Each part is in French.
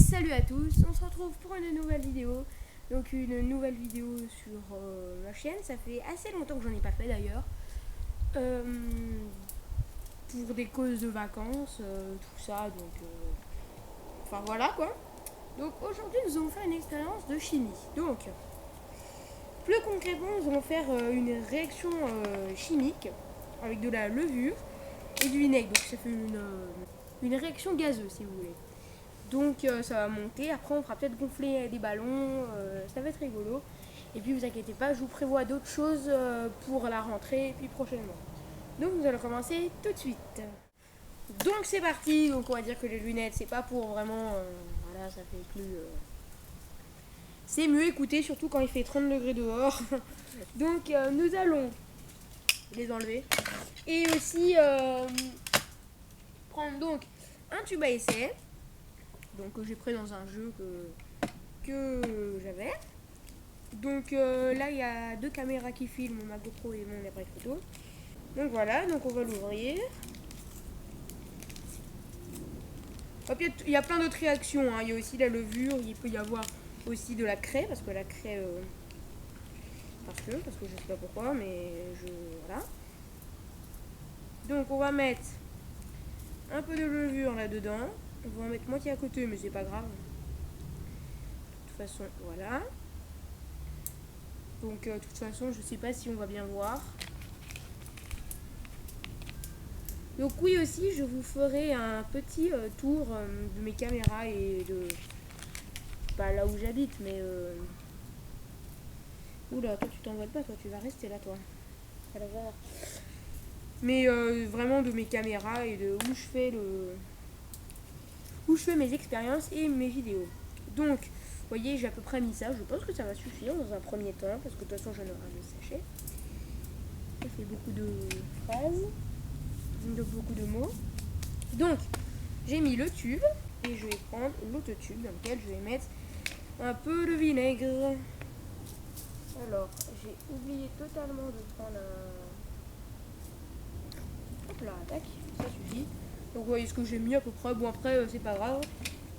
Salut à tous, on se retrouve pour une nouvelle vidéo. Donc une nouvelle vidéo sur ma chaîne. Ça fait assez longtemps que j'en ai pas fait d'ailleurs. Pour des causes de vacances, tout ça. Donc, enfin voilà quoi. Donc aujourd'hui nous allons faire une expérience de chimie. Donc plus concrètement nous allons faire une réaction chimique avec de la levure et du vinaigre. Donc ça fait une réaction gazeuse si vous voulez. Donc ça va monter, après on fera peut-être gonfler des ballons, ça va être rigolo. Et puis vous inquiétez pas, je vous prévois d'autres choses pour la rentrée et puis prochainement. Donc nous allons commencer tout de suite. Donc c'est parti, donc on va dire que les lunettes c'est pas pour vraiment, voilà ça fait plus... C'est mieux écouter surtout quand il fait 30 degrés dehors. Donc nous allons les enlever. Et aussi prendre donc un tube à essai. Donc que j'ai pris dans un jeu que j'avais. Donc là il y a deux caméras qui filment, ma GoPro et mon appareil photo. Donc voilà, donc on va l'ouvrir. Hop, il y a plein d'autres réactions, hein. Il y a aussi la levure, il peut y avoir aussi de la craie, parce que la craie... parce que je sais pas pourquoi, mais voilà. Donc on va mettre un peu de levure là-dedans. On va en mettre moitié à côté, mais c'est pas grave. De toute façon, voilà. Donc de toute façon, je sais pas si on va bien voir. Donc oui aussi, je vous ferai un petit tour de mes caméras et de... Pas là où j'habite, mais... Oula, toi tu t'envoles pas, toi tu vas rester là, toi. Ça va voir. Mais vraiment de mes caméras et de où je fais mes expériences et mes vidéos. Donc, vous voyez, j'ai à peu près mis ça. Je pense que ça va suffire dans un premier temps, parce que de toute façon, j'en aurai un sachet. Ça fait beaucoup de phrases, de beaucoup de mots. Donc, j'ai mis le tube et je vais prendre l'autre tube dans lequel je vais mettre un peu de vinaigre. Alors, j'ai oublié totalement de prendre un... Hop là, tac, ça suffit. Donc vous voyez ce que j'ai mis à peu près. Bon après c'est pas grave.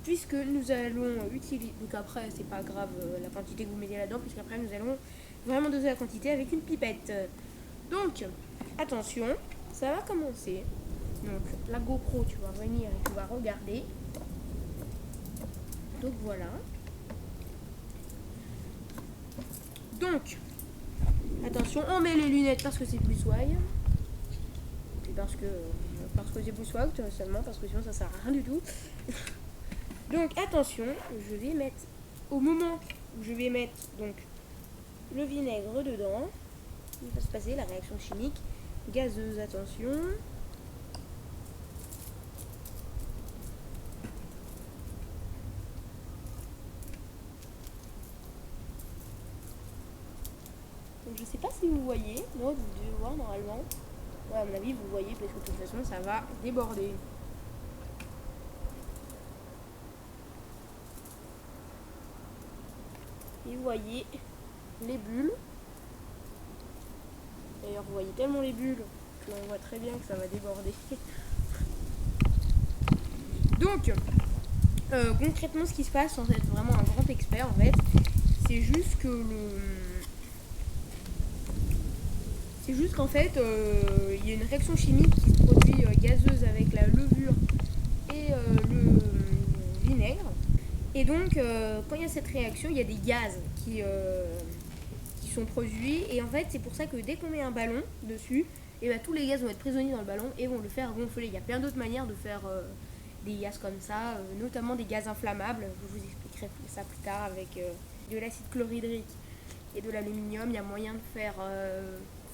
Puisque nous allons utiliser... Donc après c'est pas grave la quantité que vous mettez là-dedans. Puisqu'après nous allons vraiment doser la quantité avec une pipette. Donc attention, ça va commencer. Donc la GoPro tu vas venir et tu vas regarder. Donc voilà. Donc attention, on met les lunettes parce que c'est plus swag. Parce que c'est plus swag seulement, parce que sinon ça sert à rien du tout. Donc attention, je vais mettre, au moment où je vais mettre donc le vinaigre dedans, il va se passer la réaction chimique gazeuse, attention. Donc je sais pas si vous voyez, moi vous devez voir normalement. Ouais, à mon avis vous voyez parce que de toute façon ça va déborder. Et vous voyez les bulles. D'ailleurs vous voyez tellement les bulles qu'on voit très bien que ça va déborder. Donc concrètement ce qui se passe sans être vraiment un grand expert en fait, c'est juste que c'est juste qu'en fait il y a une réaction chimique qui se produit gazeuse avec la levure et le vinaigre. Et donc quand il y a cette réaction, il y a des gaz qui sont produits. Et en fait c'est pour ça que dès qu'on met un ballon dessus, et ben, tous les gaz vont être prisonniers dans le ballon et vont le faire gonfler. Il y a plein d'autres manières de faire des gaz comme ça, notamment des gaz inflammables. Je vous expliquerai ça plus tard avec de l'acide chlorhydrique et de l'aluminium. Il y a moyen de faire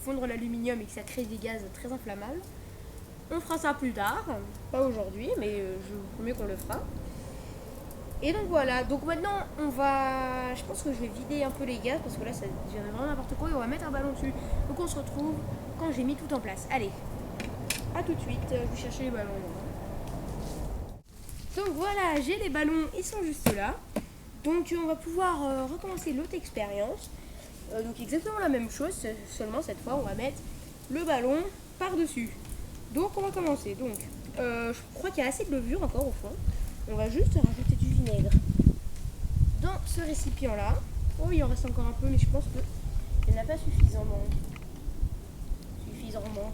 fondre l'aluminium et que ça crée des gaz très inflammables. On fera ça plus tard, pas aujourd'hui, mais je vous promets qu'on le fera. Et donc voilà, donc maintenant je pense que je vais vider un peu les gaz parce que là ça devient vraiment n'importe quoi et on va mettre un ballon dessus. Donc on se retrouve quand j'ai mis tout en place. Allez, à tout de suite, je vais chercher les ballons. Donc voilà, j'ai les ballons, ils sont juste là. Donc on va pouvoir recommencer l'autre expérience. Donc exactement la même chose, seulement cette fois on va mettre le ballon par-dessus. Donc on va commencer. Donc je crois qu'il y a assez de levure encore au fond. On va juste rajouter du vinaigre. vinaigre dans ce récipient là. Oh, il en reste encore un peu, mais je pense qu'il n'y en a pas suffisamment. Suffisamment.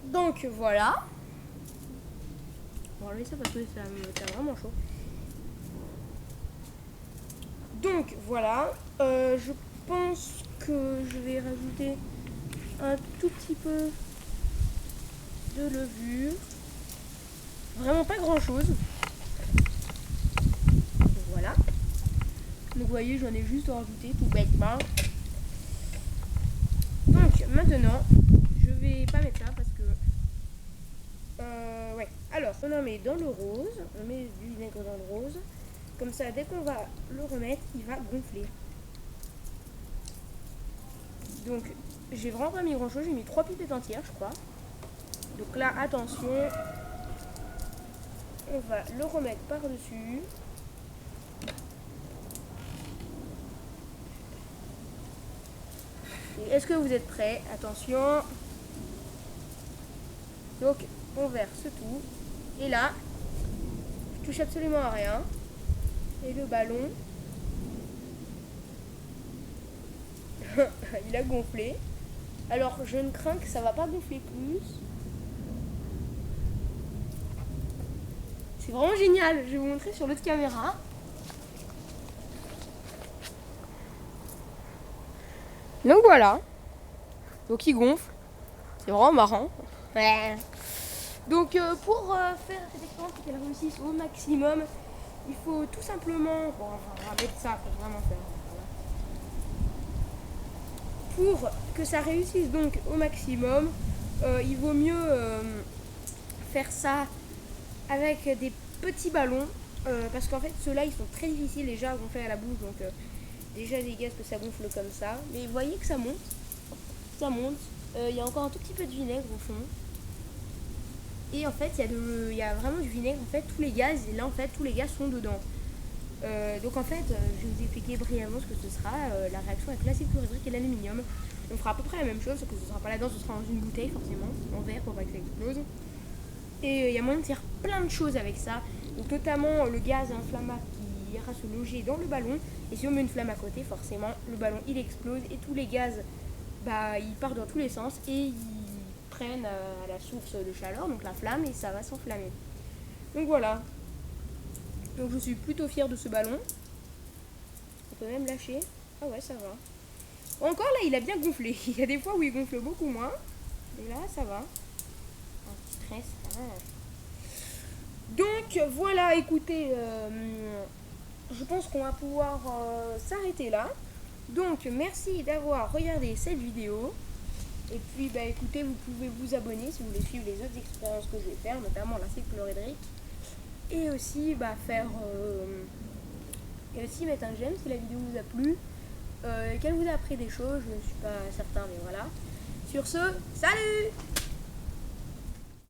Donc voilà. On va enlever ça parce que c'est vraiment chaud. Donc voilà. Je pense que je vais rajouter un tout petit peu de levure. Vraiment pas grand chose. Voilà. Donc vous voyez, j'en ai juste rajouté tout bêtement. Donc maintenant, je vais pas mettre ça parce que ouais. Alors on en met dans le rose, on met du vinaigre dans le rose. Comme ça, dès qu'on va le remettre, il va gonfler. Donc j'ai vraiment pas mis grand chose, j'ai mis 3 pipettes entières je crois. Donc là attention, on va le remettre par dessus. Est-ce que vous êtes prêts? Attention. Donc on verse tout. Et là, je touche absolument à rien. Et le ballon, il a gonflé. Alors je ne crains que ça va pas gonfler plus. C'est vraiment génial. Je vais vous montrer sur l'autre caméra. Donc voilà. Donc il gonfle. C'est vraiment marrant. Ouais. Donc pour faire cette expérience et qu'elle réussisse au maximum, il faut tout simplement... Bon, on va mettre ça pour vraiment faire. Voilà. Pour que ça réussisse donc au maximum, il vaut mieux faire ça avec des petits ballons. Parce qu'en fait ceux-là ils sont très difficiles déjà à gonfler à la bouche. Donc déjà les gaz que ça gonfle comme ça. Mais vous voyez que ça monte. Ça monte. Il y a encore un tout petit peu de vinaigre au fond. Et en fait, il y a vraiment du vinaigre. En fait, tous les gaz, et là, en fait, tous les gaz sont dedans. Donc, en fait, je vais vous expliquer brièvement ce que ce sera. La réaction avec l'acide chlorhydrique et l'aluminium. On fera à peu près la même chose, sauf que ce ne sera pas là-dedans, ce sera dans une bouteille, forcément, en verre pour pas que ça explose. Et il y a moyen de faire plein de choses avec ça. Donc, notamment le gaz inflammable qui ira se loger dans le ballon. Et si on met une flamme à côté, forcément, le ballon, il explose. Et tous les gaz, bah, ils partent dans tous les sens. Et ils prennent à la source de chaleur, donc la flamme, et ça va s'enflammer. Donc voilà. Donc je suis plutôt fière de ce ballon. On peut même lâcher. Ah ouais, ça va. Encore là, il a bien gonflé. Il y a des fois où il gonfle beaucoup moins. Et là, ça va. Un petit stress. Ah. Donc voilà, écoutez, je pense qu'on va pouvoir s'arrêter là. Donc merci d'avoir regardé cette vidéo. Et puis bah écoutez, vous pouvez vous abonner si vous voulez suivre les autres expériences que je vais faire, notamment l'acide chlorhydrique. Et aussi bah et aussi mettre un j'aime si la vidéo vous a plu. Qu'elle vous a appris des choses, je ne suis pas certain, mais voilà. Sur ce, salut!